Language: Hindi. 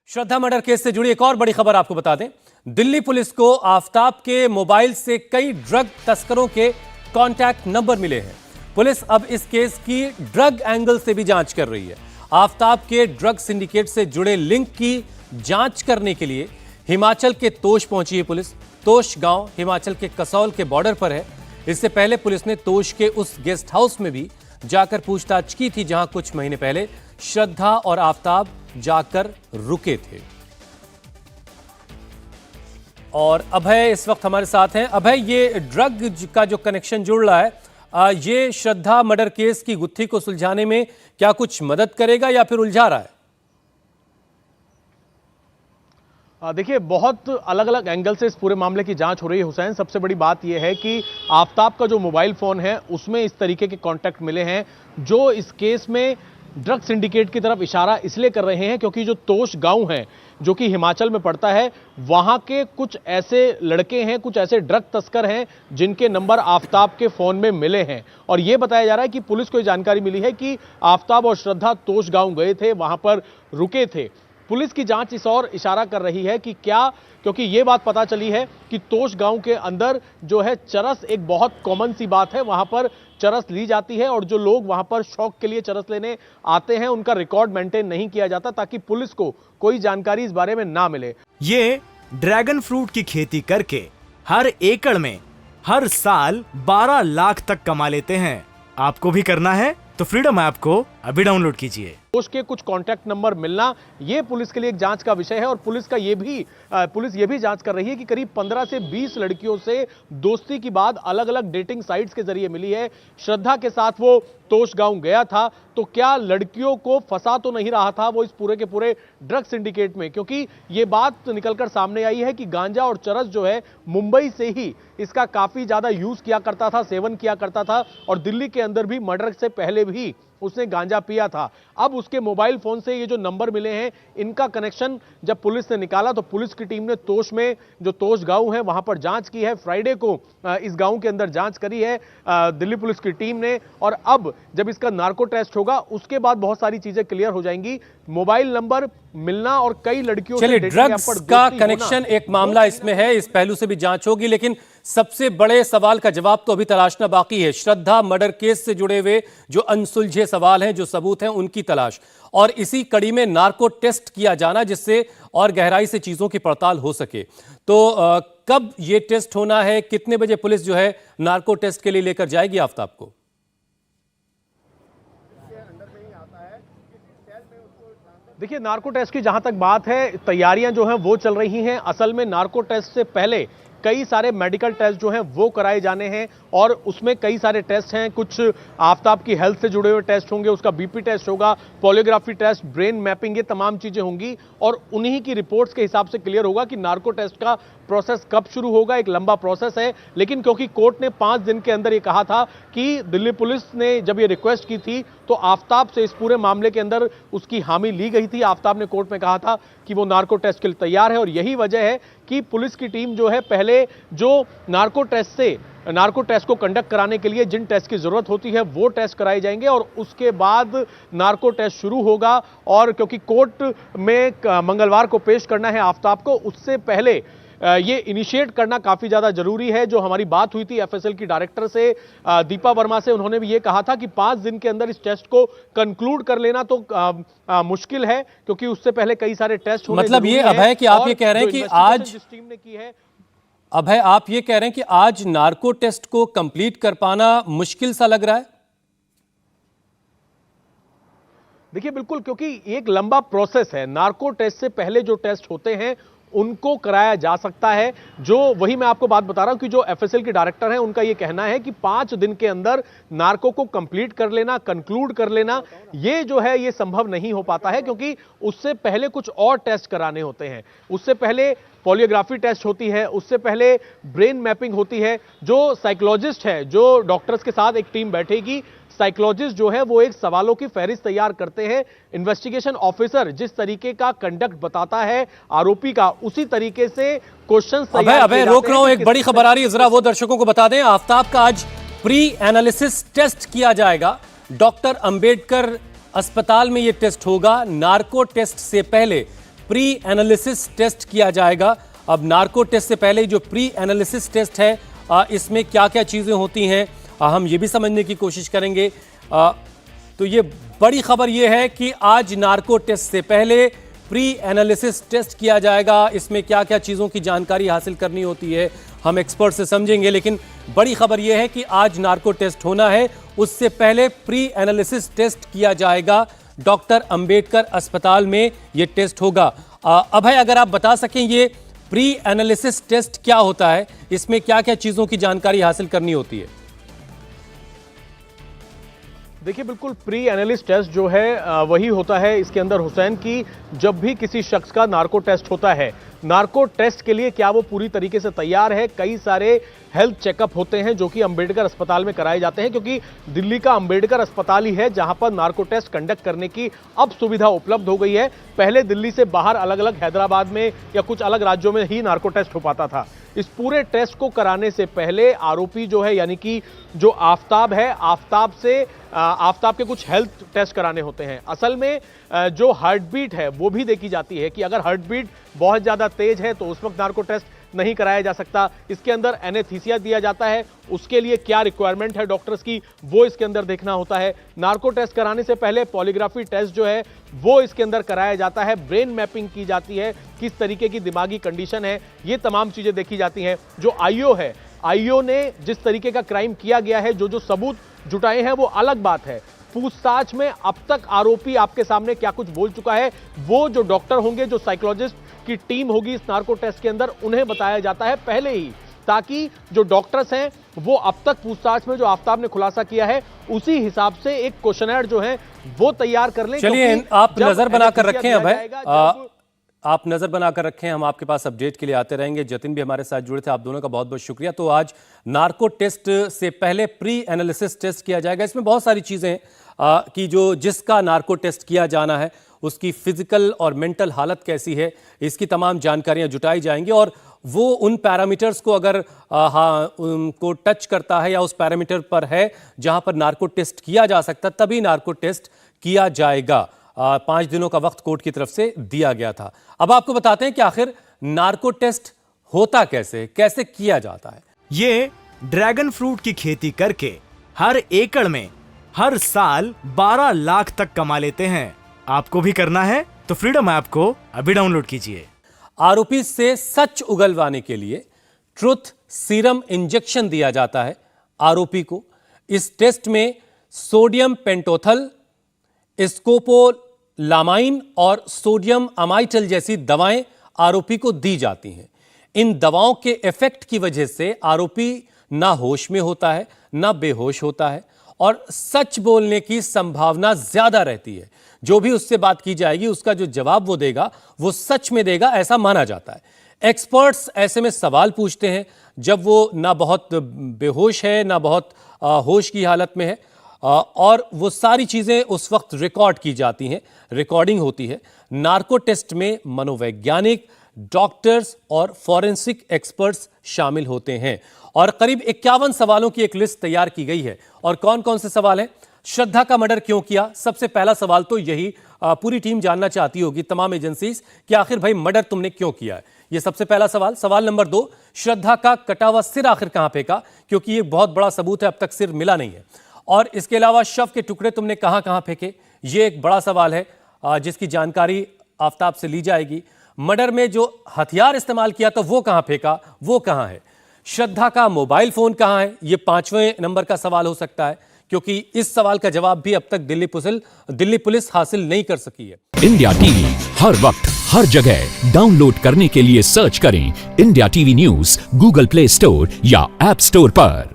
श्रद्धा मर्डर केस से जुड़ी एक और बड़ी खबर आपको बता दें। दिल्ली पुलिस को आफताब के मोबाइल से कई ड्रग तस्करों के कॉन्टैक्ट नंबर मिले हैं। पुलिस अब इस केस की ड्रग एंगल से भी जांच कर रही है। आफताब के ड्रग सिंडिकेट से जुड़े लिंक की जांच करने के लिए हिमाचल के तोश पहुंची है पुलिस। तोश गांव हिमाचल के कसौल के बॉर्डर पर है। इससे पहले पुलिस ने तोश के उस गेस्ट हाउस में भी जाकर पूछताछ की थी जहां कुछ महीने पहले श्रद्धा और आफताब जाकर रुके थे। और अभय इस वक्त हमारे साथ हैं। अभय, ये ड्रग का जो कनेक्शन जुड़ रहा है, ये श्रद्धा मर्डर केस की गुत्थी को सुलझाने में क्या कुछ मदद करेगा या फिर उलझा रहा है? देखिए, बहुत अलग अलग एंगल से इस पूरे मामले की जांच हो रही है हुसैन। सबसे बड़ी बात यह है कि आफताब का जो मोबाइल फोन है उसमें इस तरीके के कॉन्टैक्ट मिले हैं जो इस केस में ड्रग सिंडिकेट की तरफ इशारा इसलिए कर रहे हैं क्योंकि जो तोश गांव है जो कि हिमाचल में पड़ता है, वहां के कुछ ऐसे लड़के हैं, कुछ ऐसे ड्रग तस्कर हैं जिनके नंबर आफताब के फोन में मिले हैं। और यह बताया जा रहा है कि पुलिस को जानकारी मिली है कि आफताब और श्रद्धा तोश गांव गए थे, वहां पर रुके थे। पुलिस की जांच इस ओर इशारा कर रही है कि क्या, क्योंकि यह बात पता चली है कि तोश गांव के अंदर जो है चरस एक बहुत कॉमन सी बात है, वहां पर चरस ली जाती है और जो लोग वहां पर शौक के लिए चरस लेने आते हैं उनका रिकॉर्ड मेंटेन नहीं किया जाता ताकि पुलिस को कोई जानकारी इस बारे में ना मिले। ये ड्रैगन फ्रूट की खेती करके हर एकड़ में हर साल 12 लाख तक कमा लेते हैं। आपको भी करना है तो फ्रीडम ऐप को अभी डाउनलोड कीजिए। तोश के कुछ कॉन्टैक्ट नंबर मिलना ये पुलिस के लिए एक जांच का विषय है और पुलिस ये भी जांच कर रही है कि करीब 15 से 20 लड़कियों से दोस्ती की बात अलग अलग डेटिंग साइट्स के जरिए मिली है। श्रद्धा के साथ वो तोश गांव गया था तो क्या लड़कियों को फंसा तो नहीं रहा था वो इस पूरे के पूरे ड्रग सिंडिकेट में, क्योंकि ये बात निकलकर सामने आई है कि गांजा और चरस जो है मुंबई से ही इसका काफी ज्यादा यूज किया करता था, सेवन किया करता था और दिल्ली के अंदर भी मर्डर से पहले भी उसने गांजा पिया था। अब उसके मोबाइल फोन से ये जो नंबर मिले हैं इनका कनेक्शन जब पुलिस ने निकाला तो पुलिस की टीम ने तोश में जो तोश गांव है वहां पर जांच की है। फ्राइडे को इस गांव के अंदर जांच करी है दिल्ली पुलिस की टीम ने और अब जब इसका नार्को टेस्ट होगा उसके बाद बहुत सारी चीजें क्लियर हो जाएंगी। मोबाइल नंबर मिलना और कई लड़कियों से ड्रग्स का कनेक्शन एक मामला इसमें है, इस पहलू से भी जांच होगी, लेकिन सबसे बड़े सवाल का जवाब तो अभी तलाशना बाकी है। श्रद्धा मर्डर केस से जुड़े हुए जो अनसुलझे सवाल हैं, जो सबूत हैं, उनकी तलाश और इसी कड़ी में नार्को टेस्ट किया जाना जिससे और गहराई से चीजों की पड़ताल हो सके। तो कब ये टेस्ट होना है, कितने बजे पुलिस जो है नार्को टेस्ट के लिए लेकर जाएगी आफताब को? देखिए, नार्को टेस्ट की जहां तक बात है, तैयारियां जो हैं वो चल रही हैं। असल में नार्को टेस्ट से पहले कई सारे मेडिकल टेस्ट जो हैं वो कराए जाने हैं और उसमें कई सारे टेस्ट हैं। कुछ आफताब की हेल्थ से जुड़े हुए टेस्ट होंगे, उसका बीपी टेस्ट होगा, पॉलीग्राफी टेस्ट, ब्रेन मैपिंग, ये तमाम चीजें होंगी और उन्हीं की रिपोर्ट्स के हिसाब से क्लियर होगा कि नार्को टेस्ट का प्रोसेस कब शुरू होगा। एक लंबा प्रोसेस है, लेकिन क्योंकि कोर्ट ने 5 दिन के अंदर ये कहा था कि दिल्ली पुलिस ने जब ये रिक्वेस्ट की थी तो आफताब से इस पूरे मामले के अंदर उसकी हामी ली गई थी। आफताब ने कोर्ट में कहा था कि वो नार्को टेस्ट के लिए तैयार है और यही वजह है कि पुलिस की टीम जो है पहले जो नार्को टेस्ट को कंडक्ट कराने के लिए जिन टेस्ट की जरूरत होती है वो टेस्ट कराए जाएंगे और उसके बाद नार्को टेस्ट शुरू होगा। और क्योंकि कोर्ट में मंगलवार को पेश करना है आफताब को, उससे पहले ये इनिशिएट करना काफी ज्यादा जरूरी है। जो हमारी बात हुई थी एफएसएल की डायरेक्टर से दीपा वर्मा से, उन्होंने भी ये कहा था कि 5 दिन के अंदर इस टेस्ट को कंक्लूड कर लेना तो मुश्किल है क्योंकि उससे पहले कई सारे टेस्ट होने मतलब ये अभय कि आप ये कह रहे हैं कि आज टीम ने की है, अभय आप ये कह रहे हैं कि आज नार्को टेस्ट को कंप्लीट कर पाना मुश्किल सा लग रहा है? देखिए, बिल्कुल, क्योंकि एक लंबा प्रोसेस है। नार्को टेस्ट से पहले जो टेस्ट होते हैं उनको कराया जा सकता है। जो वही मैं आपको बात बता रहा हूं कि जो एफएसएल के डायरेक्टर हैं उनका यह कहना है कि 5 दिन के अंदर नार्को को कंप्लीट कर लेना, कंक्लूड कर लेना, ये जो है ये संभव नहीं हो पाता है क्योंकि उससे पहले कुछ और टेस्ट कराने होते हैं। उससे पहले पॉलीग्राफी टेस्ट होती है, उससे पहले ब्रेन मैपिंग होती है। जो साइकोलॉजिस्ट है, जो डॉक्टर्स के साथ एक टीम बैठेगी, साइकोलॉजिस्ट जो है वो एक सवालों की फहरिस्त तैयार करते हैं। इन्वेस्टिगेशन ऑफिसर जिस तरीके का कंडक्ट बताता है आरोपी का, उसी तरीके से क्वेश्चंस तैयार अबे रोक रहा हूं, एक बड़ी खबर आ रही है, जरा वो दर्शकों को बता दें। आफताब का आज प्री एनालिसिस टेस्ट किया जाएगा। डॉक्टर अंबेडकर अस्पताल में यह टेस्ट होगा। नार्को टेस्ट से पहले प्री एनालिसिस टेस्ट किया जाएगा। अब नार्को टेस्ट से पहले जो प्री एनालिसिस टेस्ट है, इसमें क्या क्या चीज़ें होती हैं हम ये भी समझने की कोशिश करेंगे। तो ये बड़ी खबर ये है कि आज नार्को टेस्ट से पहले प्री एनालिसिस टेस्ट किया जाएगा। इसमें क्या क्या चीज़ों की जानकारी हासिल करनी होती है हम एक्सपर्ट से समझेंगे, लेकिन बड़ी खबर यह है कि आज नार्को टेस्ट होना है, उससे पहले प्री एनालिसिस टेस्ट किया जाएगा। डॉक्टर अंबेडकर अस्पताल में यह टेस्ट होगा। अभय, अगर आप बता सकें ये प्री एनालिसिस टेस्ट क्या होता है, इसमें क्या क्या चीज़ों की जानकारी हासिल करनी होती है? देखिए, बिल्कुल प्री एनालिसिस टेस्ट जो है वही होता है इसके अंदर हुसैन की जब भी किसी शख्स का नार्को टेस्ट होता है। नार्को टेस्ट के लिए क्या वो पूरी तरीके से तैयार है? कई सारे हेल्थ चेकअप होते हैं जो कि अंबेडकर अस्पताल में कराए जाते हैं, क्योंकि दिल्ली का अंबेडकर अस्पताल ही है जहां पर नार्को टेस्ट कंडक्ट करने की अब सुविधा उपलब्ध हो गई है। पहले दिल्ली से बाहर अलग अलग हैदराबाद में या कुछ अलग राज्यों में ही नार्को टेस्ट हो पाता था। इस पूरे टेस्ट को कराने से पहले आरोपी जो है, यानी कि जो आफताब है, आफताब के कुछ हेल्थ टेस्ट कराने होते हैं। असल में जो हार्ट बीट है वो भी देखी जाती है कि अगर हार्ट बीट बहुत ज्यादा तेज है तो उस वक्त नार्को टेस्ट नहीं कराया जा सकता। इसके अंदर एनेस्थीसिया दिया जाता है, उसके लिए क्या रिक्वायरमेंट है डॉक्टर्स की वो इसके अंदर देखना होता है। नार्को टेस्ट कराने से पहले पॉलीग्राफी टेस्ट जो है वो इसके अंदर कराया जाता है। ब्रेन मैपिंग की जाती है, किस तरीके की दिमागी कंडीशन है, ये तमाम चीजें देखी जाती हैं। जो आईओ है, आईओ ने जिस तरीके का क्राइम किया गया है, जो सबूत जुटाए हैं वो अलग बात है। पूछताछ में अब तक आरोपी आपके सामने क्या कुछ बोल चुका है वो जो डॉक्टर होंगे, जो साइकोलॉजिस्ट की टीम होगी इस नार्को टेस्ट के अंदर, उन्हें बताया जाता है पहले ही, ताकि जो डॉक्टर्स हैं वो अब तक पूछताछ में जो आफताब ने खुलासा किया है उसी हिसाब से एक क्वेश्चनर जो है वो तैयार कर लें। चलिए, आप नजर बनाकर रखें अभय, आप नजर बनाकर रखें, हम आपके पास अपडेट के लिए आते रहेंगे। जतिन भी हमारे साथ जुड़े थे, आप दोनों का बहुत बहुत शुक्रिया। तो आज नार्को टेस्ट से पहले प्री एनालिसिस टेस्ट किया जाएगा। इसमें बहुत सारी चीजें कि जिसका नार्को टेस्ट किया जाना है उसकी फिजिकल और मेंटल हालत कैसी है, इसकी तमाम जानकारियां जुटाई जाएंगी और वो उन पैरामीटर्स को अगर उनको टच करता है या उस पैरामीटर पर है जहां पर नार्को टेस्ट किया जा सकता, तभी नार्को टेस्ट किया जाएगा। 5 दिनों का वक्त कोर्ट की तरफ से दिया गया था। अब आपको बताते हैं कि आखिर नार्को टेस्ट होता कैसे किया जाता है। ये ड्रैगन फ्रूट की खेती करके हर एकड़ में हर साल 12 लाख तक कमा लेते हैं। आपको भी करना है तो फ्रीडम ऐप को अभी डाउनलोड कीजिए। आरोपी से सच उगलवाने के लिए ट्रुथ सीरम इंजेक्शन दिया जाता है आरोपी को। इस टेस्ट में सोडियम पेंटोथल, स्कोपोलामाइन और सोडियम अमाइटल जैसी दवाएं आरोपी को दी जाती हैं। इन दवाओं के इफेक्ट की वजह से आरोपी ना होश में होता है ना बेहोश होता है और सच बोलने की संभावना ज्यादा रहती है। जो भी उससे बात की जाएगी उसका जो जवाब वो देगा वो सच में देगा, ऐसा माना जाता है। एक्सपर्ट्स ऐसे में सवाल पूछते हैं जब वो ना बहुत बेहोश है ना बहुत होश की हालत में है, और वो सारी चीजें उस वक्त रिकॉर्ड की जाती हैं, रिकॉर्डिंग होती है। नार्को टेस्ट में मनोवैज्ञानिक, डॉक्टर्स और फॉरेंसिक एक्सपर्ट्स शामिल होते हैं और करीब 51 सवालों की एक लिस्ट तैयार की गई है। और कौन कौन से सवाल हैं? श्रद्धा का मर्डर क्यों किया? सबसे पहला सवाल तो यही पूरी टीम जानना चाहती होगी, तमाम एजेंसीज, कि आखिर भाई मर्डर तुमने क्यों किया है, ये सबसे पहला सवाल। सवाल नंबर 2, श्रद्धा का कटा हुआ सिर आखिर कहां फेंका, क्योंकि ये बहुत बड़ा सबूत है, अब तक सिर मिला नहीं है। और इसके अलावा शव के टुकड़े तुमने कहां कहां फेंके, ये एक बड़ा सवाल है जिसकी जानकारी आफताब से ली जाएगी। मर्डर में जो हथियार इस्तेमाल किया था वो कहां फेंका, वो कहां है। श्रद्धा का मोबाइल फोन कहां है, ये 5वें नंबर का सवाल हो सकता है, क्योंकि इस सवाल का जवाब भी अब तक दिल्ली पुलिस हासिल नहीं कर सकी है। इंडिया टीवी हर वक्त हर जगह डाउनलोड करने के लिए सर्च करें India TV news Google play store या ऐप स्टोर पर।